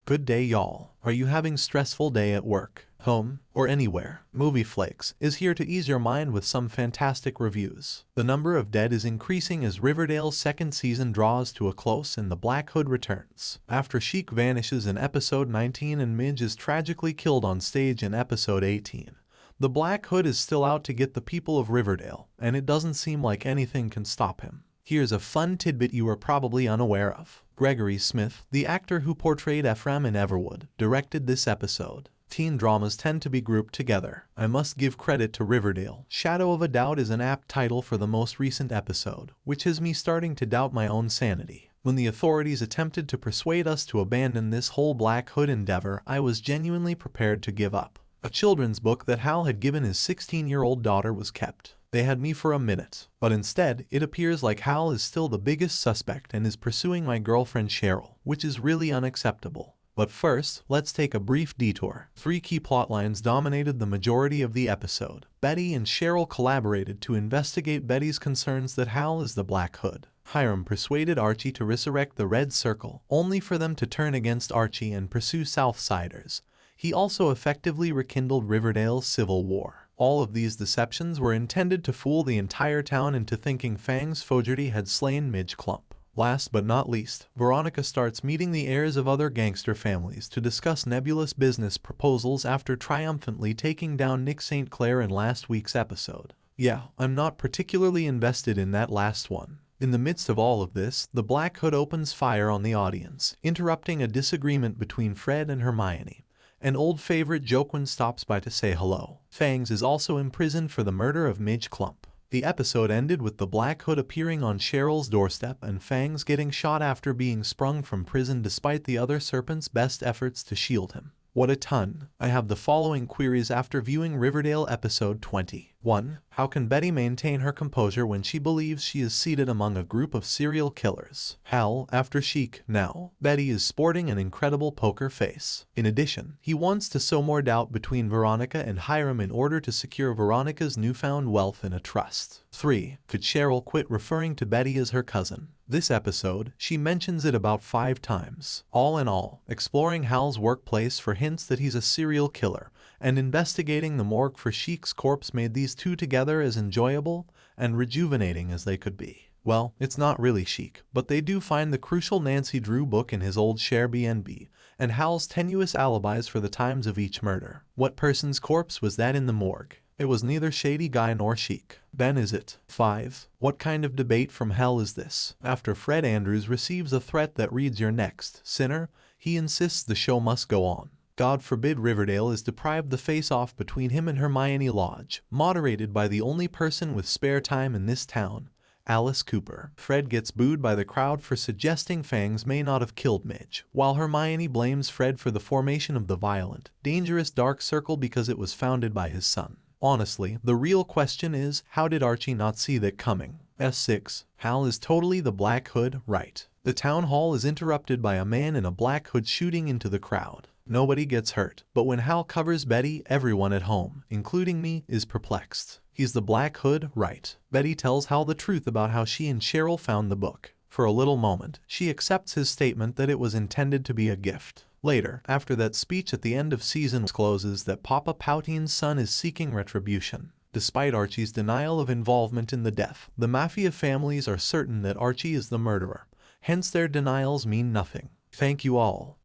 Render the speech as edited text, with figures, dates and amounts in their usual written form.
Good day, y'all. Are you having stressful day at work, home, or anywhere? Movie Flakes is here to ease your mind with some fantastic reviews. The number of dead is increasing as Riverdale's second season draws to a close and the Black Hood returns. After Sheik vanishes in episode 19 and Midge is tragically killed on stage in episode 18, the Black Hood is still out to get the people of Riverdale, and it doesn't seem like anything can stop him. Here's a fun tidbit you are probably unaware of. Gregory Smith, the actor who portrayed Ephraim in Everwood, directed this episode. Teen dramas tend to be grouped together. I must give credit to Riverdale. Shadow of a Doubt is an apt title for the most recent episode, which has me starting to doubt my own sanity. When the authorities attempted to persuade us to abandon this whole Black Hood endeavor, I was genuinely prepared to give up. A children's book that Hal had given his 16-year-old daughter was kept. They had me for a minute, but instead, it appears like Hal is still the biggest suspect and is pursuing my girlfriend Cheryl, which is really unacceptable. But first, let's take a brief detour. Three key plotlines dominated the majority of the episode. Betty and Cheryl collaborated to investigate Betty's concerns that Hal is the Black Hood. Hiram persuaded Archie to resurrect the Red Circle, only for them to turn against Archie and pursue Southsiders. He also effectively rekindled Riverdale's civil war. All of these deceptions were intended to fool the entire town into thinking Fangs Fogarty had slain Midge Clump. Last but not least, Veronica starts meeting the heirs of other gangster families to discuss nebulous business proposals after triumphantly taking down Nick St. Clair in last week's episode. Yeah, I'm not particularly invested in that last one. In the midst of all of this, the Black Hood opens fire on the audience, interrupting a disagreement between Fred and Hermione. An old favorite Joquin stops by to say hello. Fangs is also imprisoned for the murder of Midge Clump. The episode ended with the Black Hood appearing on Cheryl's doorstep and Fangs getting shot after being sprung from prison despite the other Serpent's best efforts to shield him. What a ton. I have the following queries after viewing Riverdale episode 20. 1. How can Betty maintain her composure when she believes she is seated among a group of serial killers? Hal, after Sheik, now, Betty is sporting an incredible poker face. In addition, he wants to sow more doubt between Veronica and Hiram in order to secure Veronica's newfound wealth in a trust. 3. Could Cheryl quit referring to Betty as her cousin? This episode, she mentions it about 5 times. All in all, exploring Hal's workplace for hints that he's a serial killer, and investigating the morgue for Sheik's corpse made these two together as enjoyable and rejuvenating as they could be. Well, it's not really Sheik, but they do find the crucial Nancy Drew book in his old Airbnb, and Hal's tenuous alibis for the times of each murder. What person's corpse was that in the morgue? It was neither Shady Guy nor Sheik. Then is it? 5. What kind of debate from hell is this? After Fred Andrews receives a threat that reads "You're next, sinner," he insists the show must go on. God forbid Riverdale is deprived the face-off between him and Hermione Lodge, moderated by the only person with spare time in this town, Alice Cooper. Fred gets booed by the crowd for suggesting Fangs may not have killed Midge, while Hermione blames Fred for the formation of the violent, dangerous Dark Circle because it was founded by his son. Honestly, the real question is, how did Archie not see that coming? S6. Hal is totally the Black Hood, right? The town hall is interrupted by a man in a black hood shooting into the crowd. Nobody gets hurt, but when Hal covers Betty, everyone at home, including me, is perplexed. He's the Black Hood, right? Betty tells Hal the truth about how she and Cheryl found the book. For a little moment, she accepts his statement that it was intended to be a gift. Later, after that speech at the end of season discloses that Papa Poutine's son is seeking retribution. Despite Archie's denial of involvement in the death, the Mafia families are certain that Archie is the murderer. Hence their denials mean nothing. Thank you all.